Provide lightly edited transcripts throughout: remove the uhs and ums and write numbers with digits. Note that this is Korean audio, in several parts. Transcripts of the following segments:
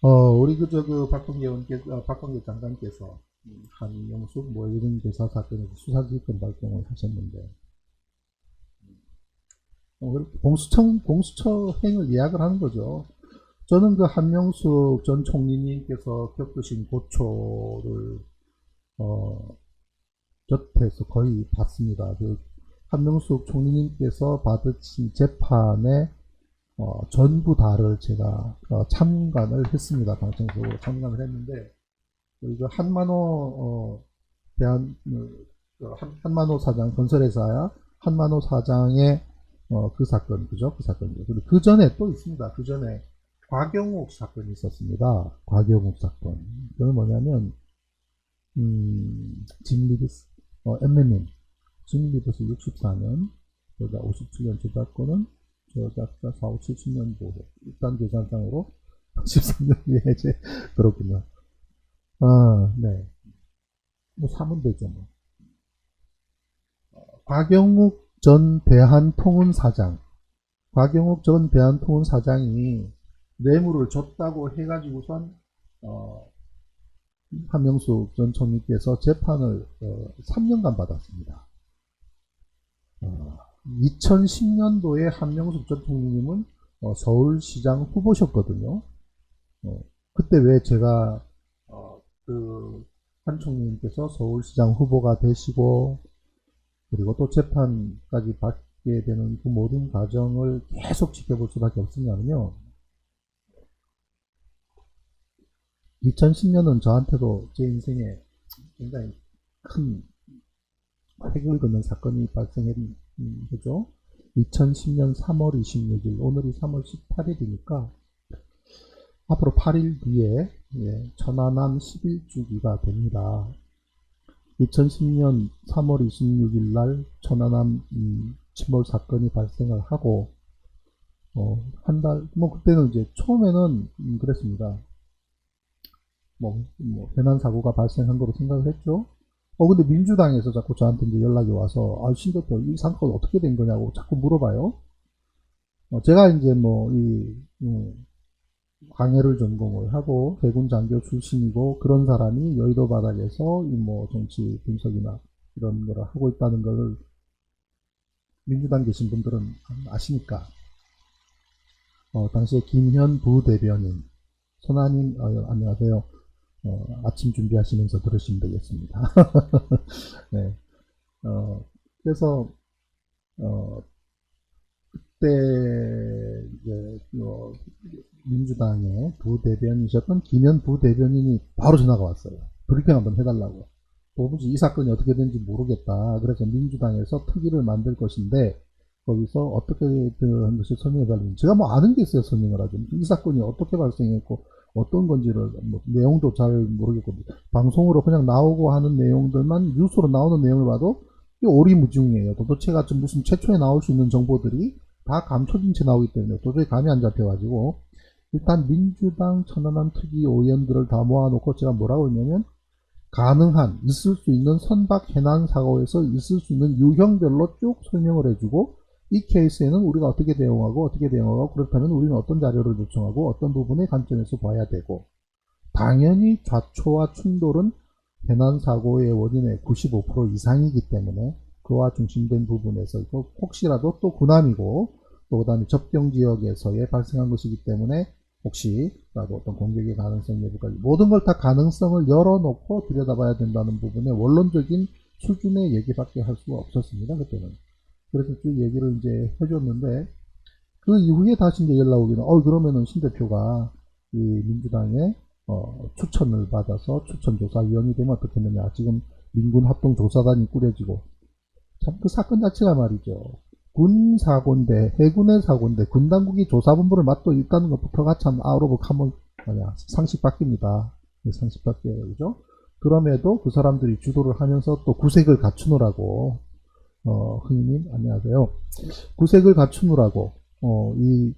우리 박범계 장관께서 한명숙 모의금 교사 사건에서 수사기권 발동을 하셨는데, 공수처행을 예약을 하는 거죠. 저는 그 한명숙 전 총리님께서 겪으신 고초를, 곁에서 거의 봤습니다. 그 한명숙 총리님께서 받으신 재판의 전부 다를 제가 참관을 했습니다. 방청석으로 참관을 했는데, 그 한만호 사장, 건설회사야 한만호 사장의 그 사건, 그죠? 그 사건이죠. 그리고 그 전에 또 있습니다. 그 전에 곽영욱 사건이 있었습니다. 곽영욱 사건. 그건 뭐냐면, 짐 리브스, 엠메님, 짐 리브스 64년, 여자 57년 저작권은 저작자 4, 5, 70년 보호. 일단 계산상으로 13년 이해제. 그렇군요. 네. 뭐 사면 되죠, 뭐. 곽영욱 전 대한통운사장. 곽영욱 전 대한통운사장이 뇌물을 줬다고 해가지고선, 한명숙 전 총리께서 재판을 3년간 받았습니다. 2010년도에 한명숙 전 총리님은 서울시장 후보셨거든요. 그때 왜 제가 한 총리님께서 서울시장 후보가 되시고, 그리고 또 재판까지 받게 되는 그 모든 과정을 계속 지켜볼 수밖에 없었냐면요. 2010년은 저한테도 제 인생에 굉장히 큰 획을 긋는 사건이 발생한 거죠. 2010년 3월 26일, 오늘이 3월 18일이니까 앞으로 8일 뒤에 천안함 11주기가 됩니다. 2010년 3월 26일 날 천안함 침몰 사건이 발생을 하고, 한 달, 그때는 이제 처음에는 그랬습니다. 해난 사고가 발생한 거로 생각을 했죠. 근데 민주당에서 자꾸 저한테 이제 연락이 와서, 신 대표, 이 사건 어떻게 된 거냐고 자꾸 물어봐요. 제가 이제 강해를 전공을 하고 해군 장교 출신이고 그런 사람이 여의도 바닥에서 정치 분석이나 이런 거를 하고 있다는 걸 민주당 계신 분들은 아시니까, 당시에 김현 부대변인, 선아님, 안녕하세요. 아침 준비하시면서 들으시면 되겠습니다. 네. 그래서, 그때, 이제, 민주당의 부대변이셨던 김현 부대변인이 바로 전화가 왔어요. 브리핑 한번 해달라고. 도무지 이 사건이 어떻게 되는지 모르겠다. 그래서 민주당에서 특위를 만들 것인데, 거기서 어떻게 한 것을 설명해달라고. 제가 아는 게 있어요, 설명을 하죠. 이 사건이 어떻게 발생했고, 어떤 건지를, 내용도 잘 모르겠고, 방송으로 그냥 나오고 하는 내용들만, 뉴스로 나오는 내용을 봐도, 오리무중이에요. 도대체가 무슨 최초에 나올 수 있는 정보들이 다 감춰진 채 나오기 때문에 도저히 감이 안 잡혀가지고, 일단 민주당 천안함 특위 의원들을 다 모아놓고 제가 뭐라고 했냐면, 가능한, 있을 수 있는 선박 해난 사고에서 있을 수 있는 유형별로 쭉 설명을 해주고, 이 케이스에는 우리가 어떻게 대응하고, 그렇다면 우리는 어떤 자료를 요청하고, 어떤 부분의 관점에서 봐야 되고, 당연히 좌초와 충돌은 해난 사고의 원인의 95% 이상이기 때문에 그와 중심된 부분에서 혹시라도 또 군함이고, 또 그 다음에 접경 지역에서의 발생한 것이기 때문에 혹시라도 어떤 공격의 가능성 여부까지 모든 걸 다 가능성을 열어놓고 들여다봐야 된다는 부분에 원론적인 수준의 얘기밖에 할 수가 없었습니다. 그때는. 그래서 쭉 얘기를 이제 해줬는데, 그 이후에 다시 이제 연락 오기는, 그러면은 신 대표가 이 민주당의 추천을 받아서 추천조사위원이 되면 어떻겠느냐. 지금 민군합동조사단이 꾸려지고, 참 그 사건 자체가 말이죠. 군 사고인데, 해군의 사고인데, 군당국이 조사본부를 맡고 있다는 것부터가 참 아웃 오브 카몬, 상식 밖입니다. 상식 밖이에요. 그죠? 그럼에도 그 사람들이 주도를 하면서 또 구색을 갖추느라고, 흥님, 안녕하세요. 구색을 갖추느라고, 이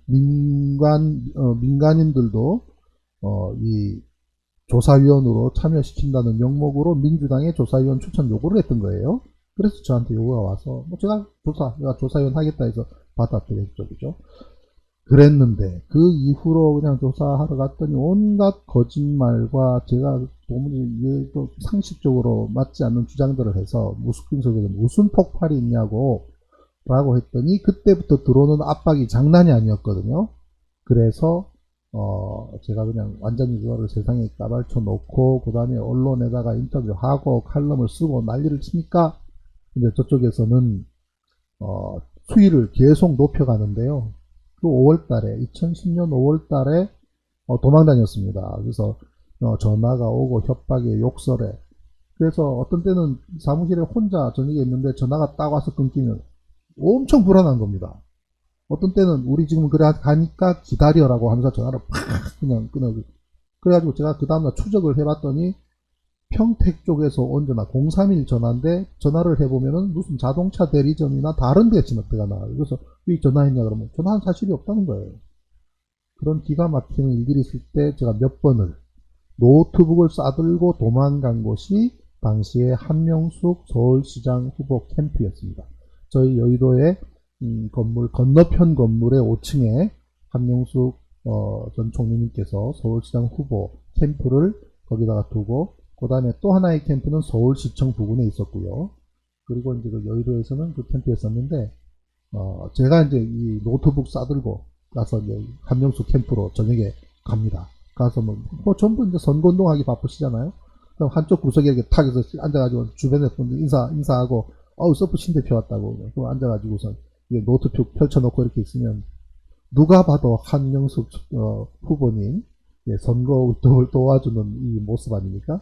민간인들도, 이 조사위원으로 참여시킨다는 명목으로 민주당의 조사위원 추천 요구를 했던 거예요. 그래서 저한테 요구가 와서, 제가 조사위원 하겠다 해서 받았더랬죠. 그죠? 그랬는데 그 이후로 그냥 조사하러 갔더니 온갖 거짓말과 제가 도무지 이게 또 상식적으로 맞지 않는 주장들을 해서 무슨 속에 무슨 폭발이 있냐고 라고 했더니 그때부터 들어오는 압박이 장난이 아니었거든요. 그래서 제가 그냥 완전히 그거를 세상에 까발쳐 놓고 그 다음에 언론에다가 인터뷰하고 칼럼을 쓰고 난리를 치니까 근데 저쪽에서는 수위를 계속 높여가는데요. 그 5월달에 2010년 5월달에 도망 다녔습니다. 그래서 전화가 오고 협박에 욕설에 그래서 어떤 때는 사무실에 혼자 저녁에 있는데 전화가 딱 와서 끊기면 엄청 불안한 겁니다. 어떤 때는 우리 지금 그래 가니까 기다려라고 하면서 전화를 팍 그냥 끊어. 그래가지고 제가 그 다음날 추적을 해봤더니 평택 쪽에서 온 전화 031 전화인데 전화를 해보면은 무슨 자동차 대리점이나 다른 데 전화가 나와요. 그래서 왜 전화했냐 그러면 전화한 사실이 없다는 거예요. 그런 기가 막히는 일들이 있을 때 제가 몇 번을 노트북을 싸들고 도망간 곳이 당시에 한명숙 서울시장 후보 캠프였습니다. 저희 여의도의 건물 건너편 건물의 5층에 한명숙 전 총리님께서 서울시장 후보 캠프를 거기다가 두고 그 다음에 또 하나의 캠프는 서울시청 부근에 있었고요. 그리고 이제 그 여의도에서는 그 캠프에 있었는데 제가 이제 이 노트북 싸들고 가서 이제 한명숙 캠프로 저녁에 갑니다. 가서 뭐 전부 이제 선거운동하기 바쁘시잖아요. 그럼 한쪽 구석에 이렇게 탁 해서 앉아가지고 주변에 분들 인사하고 서프 신대표 왔다고 그럼 앉아가지고선 노트북 펼쳐놓고 이렇게 있으면 누가 봐도 한명숙 후보님 선거 운동을 도와주는 이 모습 아닙니까?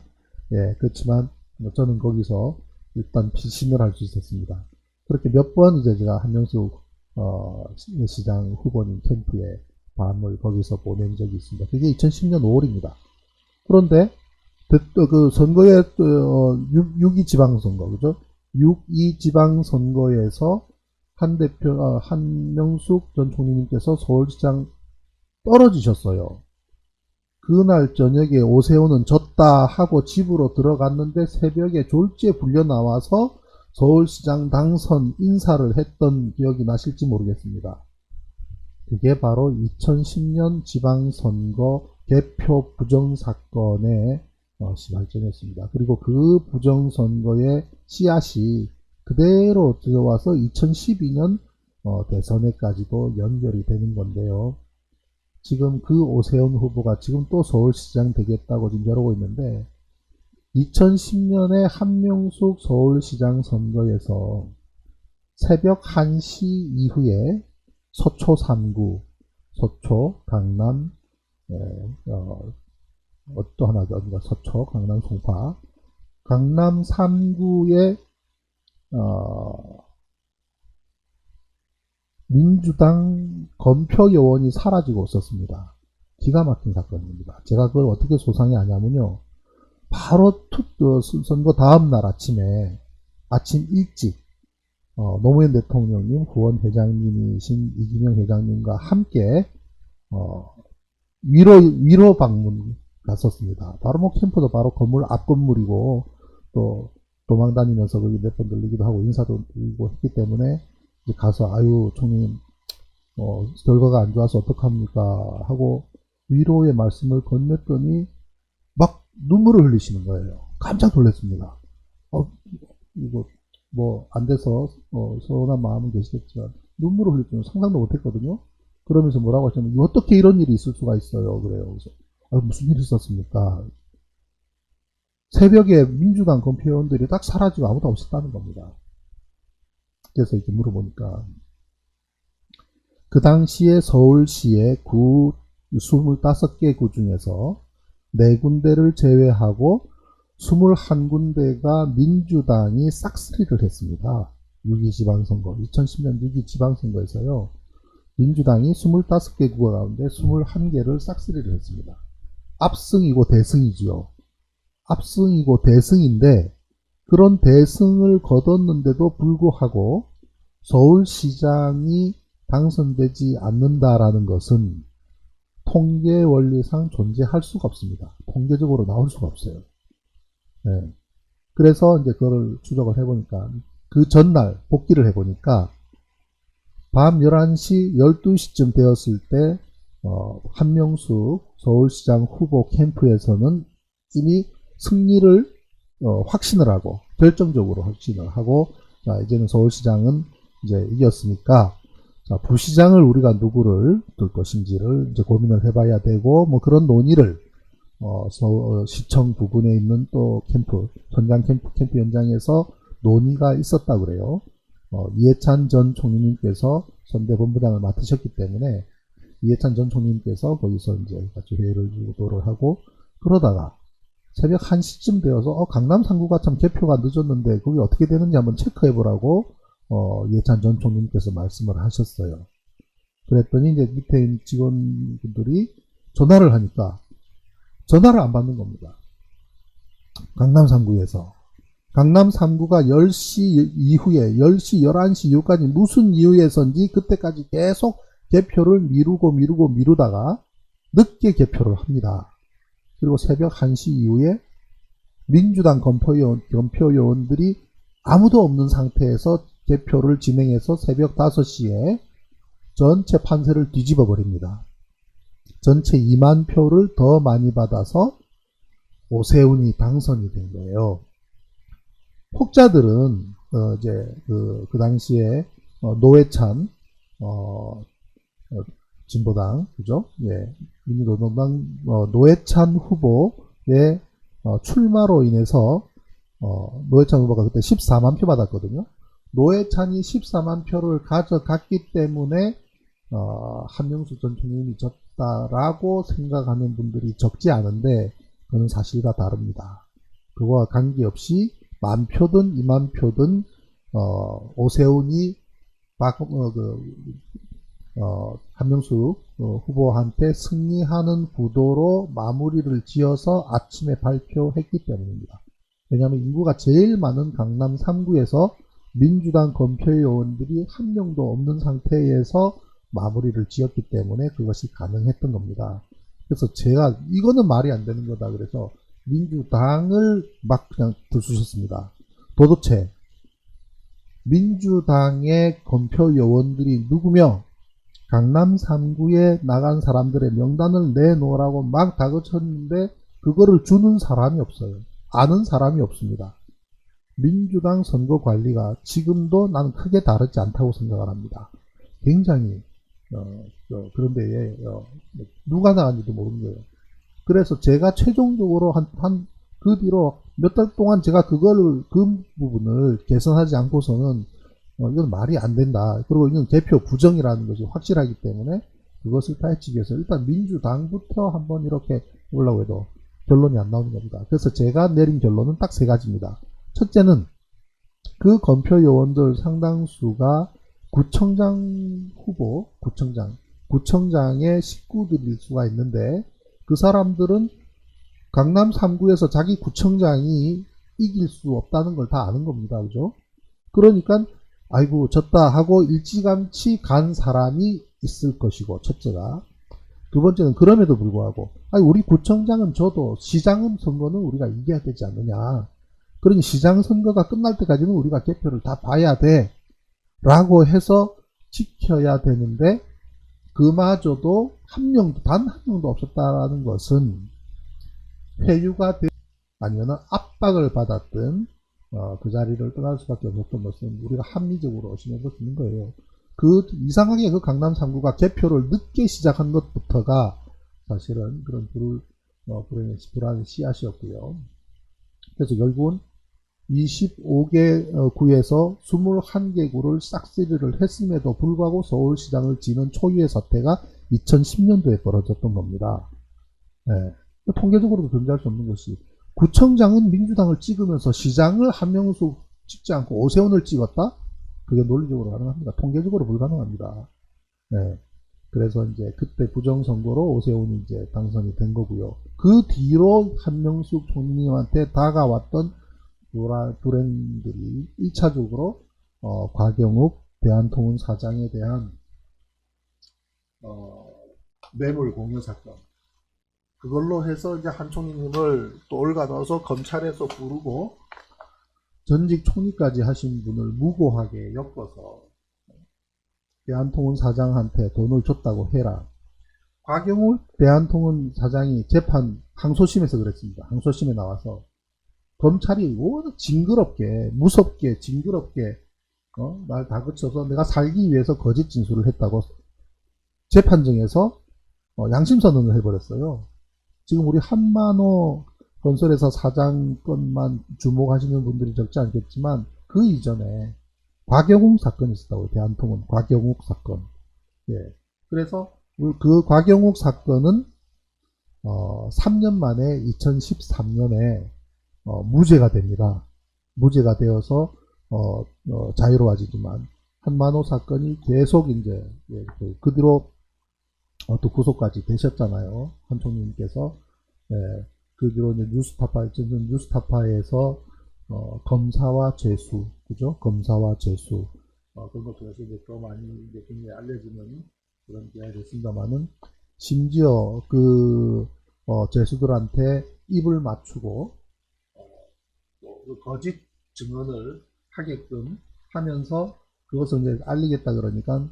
예, 그렇지만 저는 거기서 일단 피신을 할 수 있었습니다. 그렇게 몇 번 이제 제가 한명숙 시장 후보님 캠프에 밤을 거기서 보낸 적이 있습니다. 그게 2010년 5월입니다. 그런데 그 선거에 6.2 지방선거 그죠? 6.2 지방선거에서 한명숙 전 총리님께서 서울시장 떨어지셨어요. 그날 저녁에 오세훈은 졌다 하고 집으로 들어갔는데 새벽에 졸지에 불려 나와서 서울시장 당선 인사를 했던 기억이 나실지 모르겠습니다. 그게 바로 2010년 지방선거 개표 부정사건의 시발점이었습니다. 그리고 그 부정선거의 씨앗이 그대로 들어와서 2012년 대선에까지도 연결이 되는 건데요. 지금 그 오세훈 후보가 지금 또 서울시장 되겠다고 지금 저러고 있는데 2010년에 한명숙 서울시장 선거에서 새벽 1시 이후에 서초 3구, 서초, 강남, 또 하나 어디가 서초, 강남, 송파, 강남 3구에 민주당 검표 요원이 사라지고 있었습니다. 기가 막힌 사건입니다. 제가 그걸 어떻게 소상히 아냐면요. 바로 선거 다음날 아침에 아침 일찍 노무현 대통령님 후원 회장님이신 이기명 회장님과 함께 위로 방문 갔었습니다. 바로 뭐 캠프도 바로 건물 앞 건물이고 또 도망 다니면서 거기 몇 번 들리기도 하고 인사도 드리고 했기 때문에 이제 가서 아유 총님 결과가 안 좋아서 어떡합니까 하고 위로의 말씀을 건넸더니 막 눈물을 흘리시는 거예요. 깜짝 놀랐습니다. 이거 뭐 안 돼서 서운한 마음은 계시겠지만 눈물을 흘릴 줄은 상상도 못했거든요. 그러면서 뭐라고 하시냐면 어떻게 이런 일이 있을 수가 있어요. 그래요. 그래서 무슨 일이 있었습니까? 새벽에 민주당 검표원들이 딱 사라지고 아무도 없었다는 겁니다. 그래서 이렇게 물어보니까 그 당시에 서울시의 구 25개 구 중에서 4군데를 제외하고 21군데가 민주당이 싹쓸이를 했습니다. 6.2 지방선거, 2010년 6.2 지방선거에서요. 민주당이 25개 구가 가운데 21개를 싹쓸이를 했습니다. 압승이고 대승이지요. 압승이고 대승인데 그런 대승을 거뒀는데도 불구하고 서울시장이 당선되지 않는다라는 것은 통계 원리상 존재할 수가 없습니다. 통계적으로 나올 수가 없어요. 네. 그래서 이제 그걸 추적을 해보니까 그 전날 복기를 해보니까 밤 11시, 12시쯤 되었을 때 한명숙 서울시장 후보 캠프에서는 이미 승리를 확신을 하고 결정적으로 확신을 하고, 자, 이제는 서울시장은 이제 이겼으니까, 자, 부시장을 우리가 누구를 둘 것인지를 이제 고민을 해봐야 되고, 뭐 그런 논의를 시청 부근에 있는 또 캠프, 현장 캠프 현장에서 논의가 있었다 그래요. 이해찬 전 총리님께서 선대본부장을 맡으셨기 때문에 이해찬 전 총리님께서 거기서 이제 같이 회의를 주도를 하고, 그러다가 새벽 1시쯤 되어서 강남 3구가 참 개표가 늦었는데 그게 어떻게 되는지 한번 체크해 보라고 이해찬 전 총리님께서 말씀을 하셨어요. 그랬더니 이제 밑에 있는 직원분들이 전화를 하니까 전화를 안 받는 겁니다. 강남 3구에서. 강남 3구가 10시 이후에 10시, 11시 이후까지 무슨 이유에서인지 그때까지 계속 개표를 미루다가 늦게 개표를 합니다. 그리고 새벽 1시 이후에 민주당 검표요원들이 아무도 없는 상태에서 개표를 진행해서 새벽 5시에 전체 판세를 뒤집어 버립니다. 전체 2만 표를 더 많이 받아서 오세훈이 당선이 된 거예요. 혹자들은 이제 그 당시에 노회찬 진보당, 그죠? 예, 민주노동당 노회찬 후보의 출마로 인해서 노회찬 후보가 그때 14만 표 받았거든요. 노회찬이 14만 표를 가져갔기 때문에 한명숙 전 총리님이 졌다라고 생각하는 분들이 적지 않은데, 그건 사실과 다릅니다. 그거와 관계없이 만 표든 2만 표든 오세훈이 한명숙 후보한테 승리하는 구도로 마무리를 지어서 아침에 발표했기 때문입니다. 왜냐하면 인구가 제일 많은 강남 3구에서 민주당 검표위원들이 한 명도 없는 상태에서 마무리를 지었기 때문에 그것이 가능했던 겁니다. 그래서 제가 이거는 말이 안 되는 거다 그래서 민주당을 막 그냥 들쑤셨습니다. 도대체 민주당의 검표위원들이 누구며 강남 3구에 나간 사람들의 명단을 내놓으라고 막 다그쳤는데 그거를 주는 사람이 없어요. 아는 사람이 없습니다. 민주당 선거관리가 지금도 나는 크게 다르지 않다고 생각을 합니다. 굉장히 그런데 누가 나간지도 모르는 거예요. 그래서 제가 최종적으로 그 뒤로 몇 달 동안 제가 그 부분을 개선하지 않고서는 이건 말이 안 된다. 그리고 이건 개표 부정이라는 것이 확실하기 때문에 그것을 파헤치기 위해서 일단 민주당부터 한번 이렇게 보려고 해도 결론이 안 나오는 겁니다. 그래서 제가 내린 결론은 딱 3가지입니다. 첫째는 그 검표요원들 상당수가 구청장 후보, 구청장의 식구들일 수가 있는데 그 사람들은 강남 3구에서 자기 구청장이 이길 수 없다는 걸 다 아는 겁니다. 그죠? 그러니까 아이고 졌다 하고 일찌감치 간 사람이 있을 것이고, 첫째가. 두 번째는 그럼에도 불구하고 아니 우리 구청장은 져도 시장 선거는 우리가 이겨야 되지 않느냐. 그러니 시장 선거가 끝날 때까지는 우리가 개표를 다 봐야 돼 라고 해서 지켜야 되는데 그마저도 단 한 명도 없었다는 것은 회유가 아니면 압박을 받았든 그 자리를 떠날 수밖에 없었던 것은 우리가 합리적으로 의심해 볼 수 있는 거예요. 이상하게 그 강남 3구가 개표를 늦게 시작한 것부터가 사실은 그런 불안의 씨앗이었고요. 그래서 결국은 25개 구에서 21개 구를 싹쓸이를 했음에도 불구하고 서울시장을 지는 초유의 사태가 2010년도에 벌어졌던 겁니다. 네. 통계적으로도 존재할 수 없는 것이 구청장은 민주당을 찍으면서 시장을 한명숙 찍지 않고 오세훈을 찍었다? 그게 논리적으로 가능합니다. 통계적으로 불가능합니다. 네. 그래서 이제 그때 부정선거로 오세훈이 이제 당선이 된 거고요. 그 뒤로 한명숙 총리님한테 다가왔던 불행들이 1차적으로 곽영욱 대한통운 사장에 대한 뇌물 공여 사건, 그걸로 해서 이제 한 총리님을 또 올가 넣어서 검찰에서 부르고 전직 총리까지 하신 분을 무고하게 엮어서 대한통운 사장한테 돈을 줬다고 해라. 곽영욱 대한통운 사장이 재판 항소심에서 그랬습니다. 항소심에 나와서 검찰이 워낙 징그럽게, 무섭게, 징그럽게 말 다 그쳐서 내가 살기 위해서 거짓 진술을 했다고 재판정에서 양심선언을 해버렸어요. 지금 우리 한만호 건설회사 사장 건만 주목하시는 분들이 적지 않겠지만 그 이전에 곽영욱 사건이 있었다고요. 대한통운 곽영욱 사건. 예. 그래서 그 곽영욱 사건은 3년 만에 2013년에 무죄가 됩니다. 무죄가 되어서 자유로워지지만 한만호 사건이 계속 이제 그 뒤로 또 구속까지 되셨잖아요. 한 총리님께서. 예. 그 뒤로 이제 뉴스타파에서 검사와 죄수, 그죠? 검사와 죄수 그런 거 통해서 이제 더 많이 이제 굉장히 알려지는 그런 기회가 됐습니다만은 심지어 그 죄수들한테 입을 맞추고 그 거짓 증언을 하게끔 하면서 그것을 이제 알리겠다 그러니까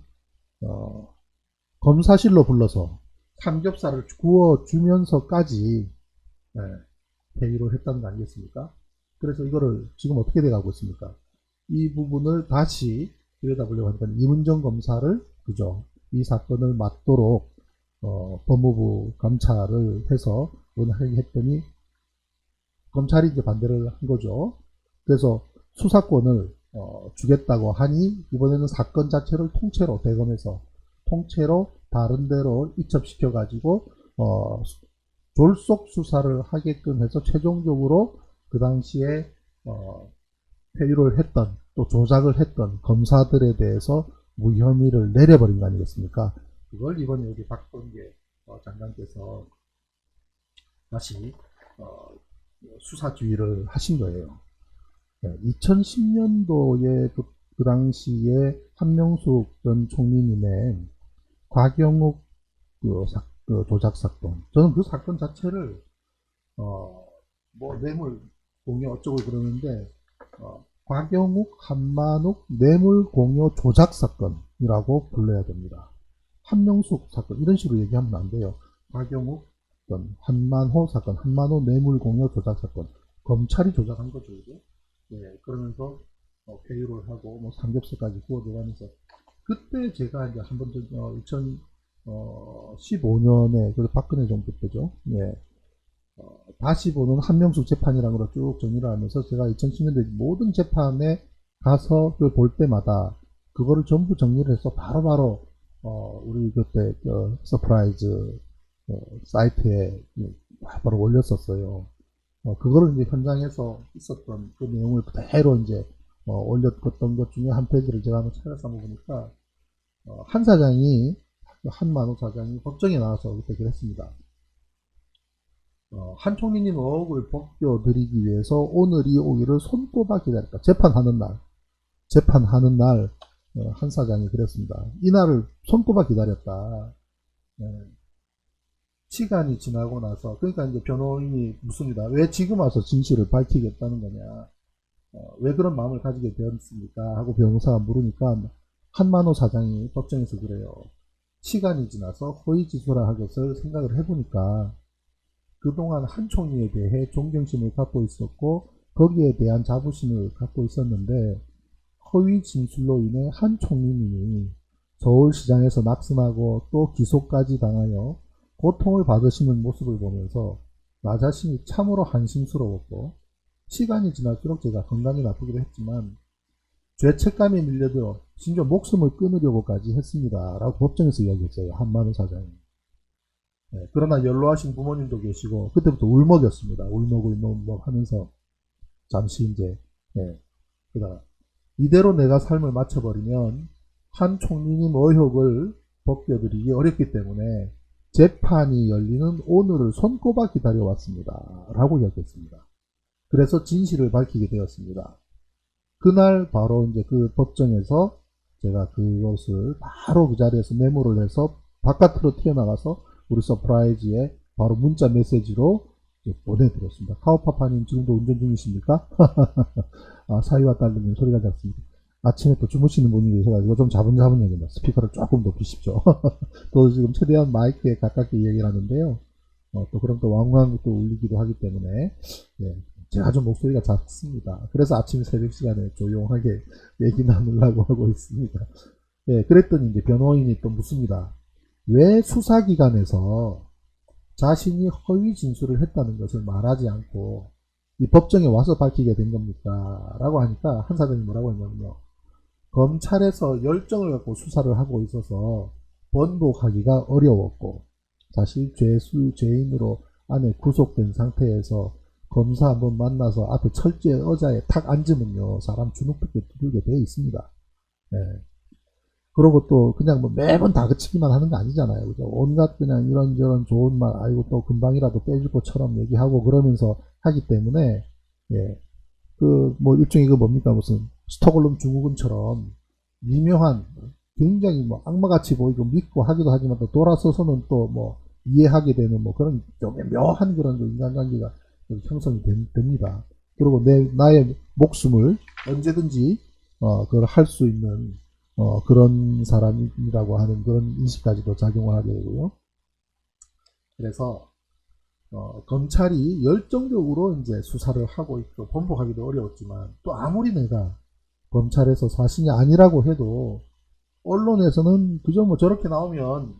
검사실로 불러서 삼겹살을 구워주면서까지 회의를 했다는 거 아니겠습니까? 그래서 이거를 지금 어떻게 돼가고 있습니까? 이 부분을 다시 들여다보려고 하니까 이문정 검사를 그죠? 이 사건을 맡도록 법무부 감찰을 해서 논하게 했더니 검찰이 이제 반대를 한 거죠. 그래서 수사권을 주겠다고 하니 이번에는 사건 자체를 통째로 대검에서 통째로 다른 데로 이첩시켜 가지고 졸속 수사를 하게끔 해서 최종적으로 그 당시에 회유를 했던 또 조작을 했던 검사들에 대해서 무혐의를 내려버린 거 아니겠습니까? 그걸 이번에 여기 박범계 장관께서 다시 수사 지휘를 하신 거예요. 2010년도에 그 당시에 한명숙 전 총리님의 곽영욱 그 조작 사건. 저는 그 사건 자체를 뭐 뇌물 공여 어쩌고 그러는데 곽영욱, 한만욱 뇌물 공여 조작 사건이라고 불러야 됩니다. 한명숙 사건 이런 식으로 얘기하면 안 돼요. 곽영욱 사건, 한만호 사건, 한만호 뇌물 공여 조작 사건. 검찰이 조작한 거죠, 이게. 네, 그러면서 회유를 하고 뭐 삼겹살까지 구워 들어가면서 그때 제가 이제 한번 2015년에 그 박근혜 정부 때죠. 예. 다시 보는 한명숙 재판이라는 걸 쭉 정리를 하면서 제가 2010년대 모든 재판에 가서 그걸 볼 때마다 그거를 전부 정리를 해서 바로바로 우리 그때 서프라이즈 사이트에 바로 올렸었어요. 그거를 이제 현장에서 있었던 그 내용을 그대로 이제 올렸던 것 중에 한 페이지를 제가 한번 찾아서 한번 보니까 한 사장이 한만호 사장이 법정에 나와서 그때 그랬습니다. 한 총리님 의혹을 벗겨드리기 위해서 오늘이 오기를 손꼽아 기다렸다. 재판하는 날 한 사장이 그랬습니다. 이날을 손꼽아 기다렸다. 시간이 지나고 나서 그러니까 이제 변호인이 묻습니다. 왜 지금 와서 진실을 밝히겠다는 거냐? 왜 그런 마음을 가지게 되었습니까? 하고 변호사가 물으니까 한만호 사장이 법정에서 그래요. 시간이 지나서 허위지수라 하것을 생각을 해보니까 그동안 한 총리에 대해 존경심을 갖고 있었고 거기에 대한 자부심을 갖고 있었는데 허위 진술로 인해 한 총리님이 서울시장에서 낙선하고 또 기소까지 당하여 고통을 받으시는 모습을 보면서 나 자신이 참으로 한심스러웠고 시간이 지날수록 제가 건강이 나쁘기도 했지만 죄책감에 밀려들어 심지어 목숨을 끊으려고까지 했습니다. 라고 법정에서 이야기했어요. 한만호 사장이. 네, 그러나 연로하신 부모님도 계시고 그때부터 울먹였습니다. 울먹 하면서 잠시 이제 그러다 이대로 내가 삶을 마쳐버리면 한 총리님 의혹을 벗겨드리기 어렵기 때문에 재판이 열리는 오늘을 손꼽아 기다려왔습니다. 라고 이야기했습니다. 그래서 진실을 밝히게 되었습니다. 그날 바로 이제 그 법정에서 제가 그것을 바로 그 자리에서 메모를 해서 바깥으로 튀어나가서 우리 서프라이즈에 바로 문자 메시지로 보내드렸습니다. 카오파파님 지금도 운전 중이십니까? 아, 사위와 딸들님 소리가 작습니다. 아침에 또 주무시는 분이 계셔가지고 좀 자분자분 얘기입니다. 스피커를 조금 높이십시오. 또 지금 최대한 마이크에 가깝게 얘기를 하는데요. 또 그럼 또 왕왕 또 울리기도 하기 때문에, 예, 제가 좀 목소리가 작습니다. 그래서 아침 새벽 시간에 조용하게 얘기 나누려고 하고 있습니다. 예, 그랬더니 이제 변호인이 또 묻습니다. 왜 수사기관에서 자신이 허위 진술을 했다는 것을 말하지 않고 이 법정에 와서 밝히게 된 겁니까? 라고 하니까 한 사장이 뭐라고 했냐면요. 검찰에서 열정을 갖고 수사를 하고 있어서 번복하기가 어려웠고, 사실 죄인으로 안에 구속된 상태에서 검사 한번 만나서 앞에 철제 의자에 탁 앉으면요, 사람 주눅밖에 두들게 돼 있습니다. 예. 그러고 또 그냥 뭐 매번 다그치기만 하는 거 아니잖아요. 그죠? 온갖 그냥 이런저런 좋은 말, 아이고 또 금방이라도 빼줄 것처럼 얘기하고 그러면서 하기 때문에, 예. 그, 뭐, 일종의 그 뭡니까, 무슨, 스톡홀름 증후군처럼, 미묘한, 굉장히 뭐, 악마같이 보이고 믿고 하기도 하지만 또 돌아서서는 또 뭐, 이해하게 되는 뭐, 그런 좀 묘한 그런 인간관계가 형성이 됩니다. 그리고 나의 목숨을 언제든지, 그걸 할 수 있는, 그런 사람이라고 하는 그런 인식까지도 작용을 하게 되고요. 그래서, 검찰이 열정적으로 이제 수사를 하고 있고 번복하기도 어려웠지만 또 아무리 내가 검찰에서 사실이 아니라고 해도 언론에서는 그저 뭐 저렇게 나오면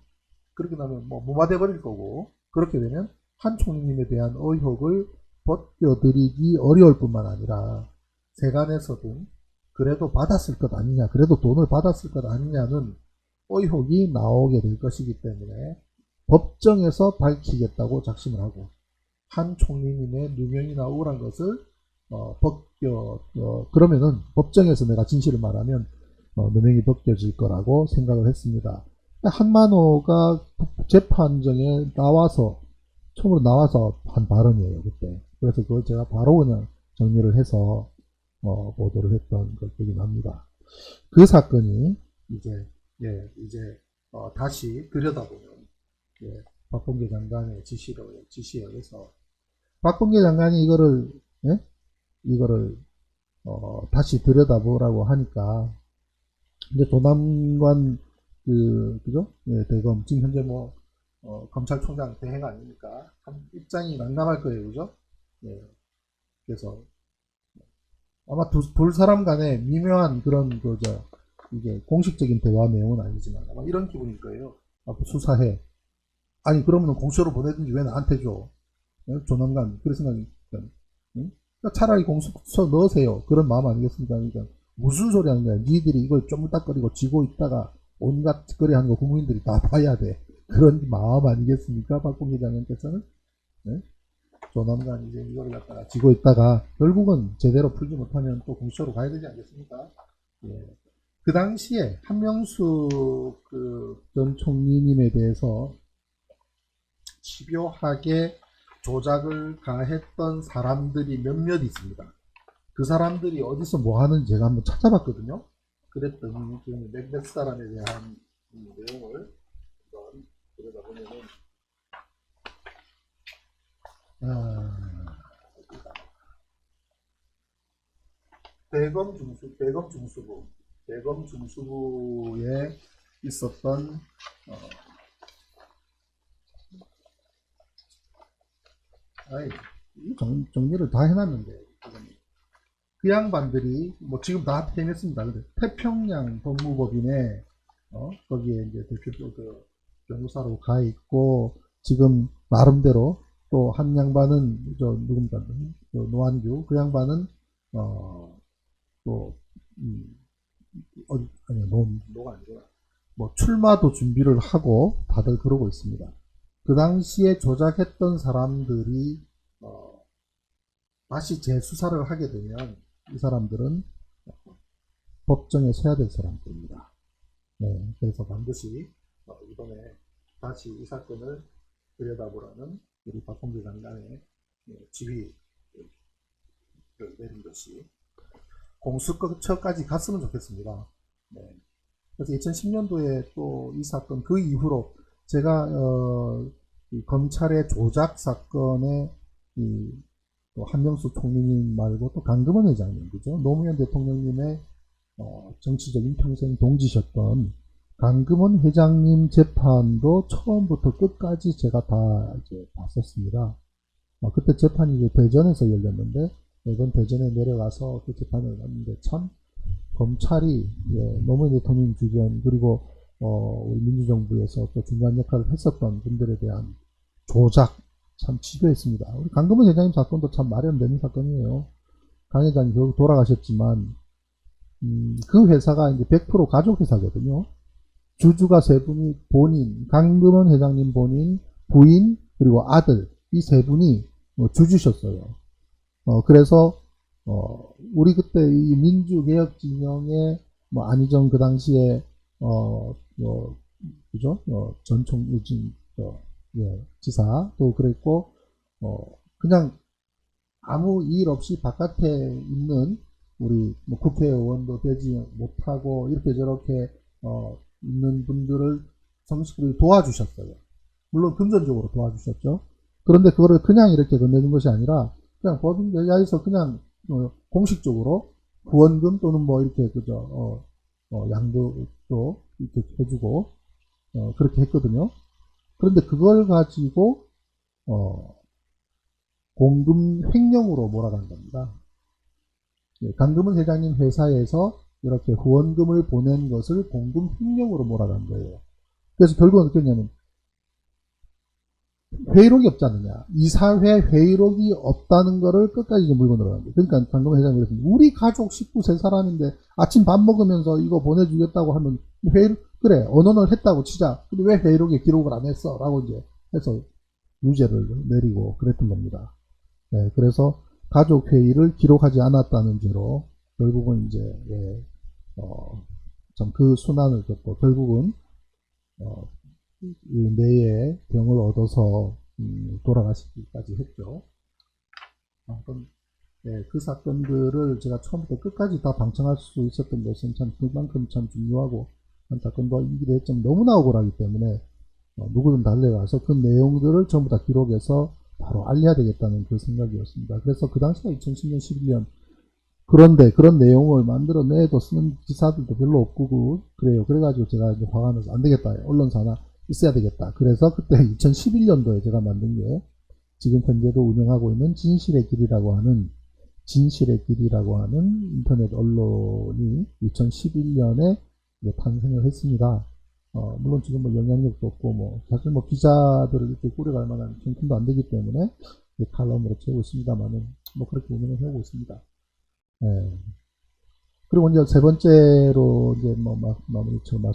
그렇게 나오면 뭐 무마돼 버릴 거고, 그렇게 되면 한 총리님에 대한 의혹을 벗겨드리기 어려울 뿐만 아니라 세간에서도 그래도 받았을 것 아니냐, 그래도 돈을 받았을 것 아니냐는 의혹이 나오게 될 것이기 때문에 법정에서 밝히겠다고 작심을 하고, 한 총리님의 누명이나 억울한 것을 그러면은 법정에서 내가 진실을 말하면 누명이 벗겨질 거라고 생각을 했습니다. 한만호가 재판정에 처음으로 나와서 한 발언이에요, 그때. 그래서 그걸 제가 바로 그냥 정리를 해서 보도를 했던 걸 기억이 납니다. 그 사건이 이제 다시 들여다보면, 예, 박범계 장관의 지시에 의해서 박범계 장관이 이거를 다시 들여다보라고 하니까 이제 조남관 그죠? 예, 대검 지금 현재 뭐 검찰총장 대행 아닙니까? 한 입장이 난감할 거예요, 그죠? 예, 그래서 아마 둘 사람 간에 미묘한 그런 이게 공식적인 대화 내용은 아니지만 아마 이런 기분일 거예요. 앞으로 수사해. 아니 그러면 공수처로 보내든지 왜 나한테 줘? 조남관 그런 생각이, 응? 그러니까 차라리 공수처 넣으세요. 그런 마음 아니겠습니까? 그러니까 무슨 소리 하는 거야? 니들이 이걸 쪼물딱거리고 지고 있다가 온갖 짓거리 하는 거 국민들이 다 봐야 돼. 그런 마음 아니겠습니까? 박범계 장관께서는. 네? 조남관 이제 이걸 갖다가 지고 있다가 결국은 제대로 풀지 못하면 또 공수처로 가야 되지 않겠습니까? 예. 그 당시에 한명수 전 총리님에 대해서 집요하게 조작을 가했던 사람들이 몇몇 있습니다. 그 사람들이 어디서 뭐 하는지 제가 한번 찾아봤거든요. 그랬더니 몇 사람에 대한 내용을 한번 들여다보면은, 대검 중수부에 있었던 정리를 다 해놨는데 그 양반들이 뭐 지금 다 퇴임했습니다. 근데 태평양 법무법인에 거기에 이제 대표 변호사로 가 있고, 지금 나름대로 또 한 양반은 누굽니까, 노한규, 그 양반은 또 아니 노가 아니구나, 뭐 출마도 준비를 하고 다들 그러고 있습니다. 그 당시에 조작했던 사람들이 다시 재수사를 하게 되면 이 사람들은 법정에 서야 될 사람들입니다. 네, 그래서 반드시 이번에 다시 이 사건을 들여다보라는 우리 박범계 장관의 지휘를 내린 것이 공수처까지 갔으면 좋겠습니다. 네. 그래서 2010년도에 또 이 사건, 그 이후로 제가 이 검찰의 조작 사건에 또 한명수 총리님 말고 또 강금원 회장님, 그죠? 노무현 대통령님의 정치적인 평생 동지셨던 강금원 회장님 재판도 처음부터 끝까지 제가 다 이제 봤었습니다. 그때 재판이 이제 대전에서 열렸는데, 이번 대전에 내려가서 그 재판을 봤는데, 참, 검찰이, 노무현 대통령 주변, 그리고, 우리 민주정부에서 또 중요한 역할을 했었던 분들에 대한 조작, 참 치료했습니다. 우리 강금원 회장님 사건도 참 말이 안 되는 사건이에요. 강 회장이 결국 돌아가셨지만, 그 회사가 이제 100% 가족 회사거든요. 주주가 세 분이 본인, 강금원 회장님 본인, 부인, 그리고 아들, 이 세 분이 주주셨어요. 그래서, 우리 그때 이 민주개혁 진영의, 안희정 그 당시에, 그죠? 지사도 그랬고, 그냥 아무 일 없이 바깥에 있는 우리 국회의원도 되지 못하고 이렇게 저렇게, 있는 분들을 정식으로 도와주셨어요. 물론 금전적으로 도와주셨죠. 그런데 그거를 그냥 이렇게 건네준 것이 아니라 그냥 법인계좌에서 그냥 공식적으로 후원금 또는 뭐 이렇게 그저 양도도 이렇게 해주고 그렇게 했거든요. 그런데 그걸 가지고 공금 횡령으로 몰아간 겁니다. 강금원 회장님 회사에서 이렇게 후원금을 보낸 것을 공금 횡령으로 몰아간 거예요. 그래서 결국은 어떻게 했냐면 회의록이 없지 않느냐. 이사회 회의록이 없다는 거를 끝까지 이제 물고 들어간 거예요. 그러니까 강금원 회장이 그랬습니다. 우리 가족 식구 세 사람인데 아침 밥 먹으면서 이거 보내주겠다고 하면 그래 언언을 했다고 치자. 근데 왜 회의록에 기록을 안 했어? 라고 이제 해서 유죄를 내리고 그랬던 겁니다. 네, 그래서 가족 회의를 기록하지 않았다는 죄로 결국은 이제 참 그 순환을 겪고 결국은 이 뇌에 병을 얻어서 돌아가시기까지 했죠. 그 사건들을 제가 처음부터 끝까지 다 방청할 수 있었던 것은 참 그만큼 참 중요하고 한 사건과 인기대점 너무나 억울하기 때문에 누구든 달려가서 그 내용들을 전부 다 기록해서 바로 알려야 되겠다는 그 생각이었습니다. 그래서 그 당시가 2010년 11년 그런데 그런 내용을 만들어내도 쓰는 기사들도 별로 없고 그래요. 그래가지고 제가 이제 화가 나서 안 되겠다. 언론사 하나 있어야 되겠다. 그래서 그때 2011년도에 제가 만든 게 지금 현재도 운영하고 있는 진실의 길이라고 하는 인터넷 언론이 2011년에 탄생을 했습니다. 물론 지금 뭐 영향력도 없고 사실 기자들을 이렇게 꾸려갈 만한 형편도 안 되기 때문에 칼럼으로 채우고 있습니다만은 그렇게 운영을 하고 있습니다. 그리고 이제 세 번째로 이제 마무리처럼 말씀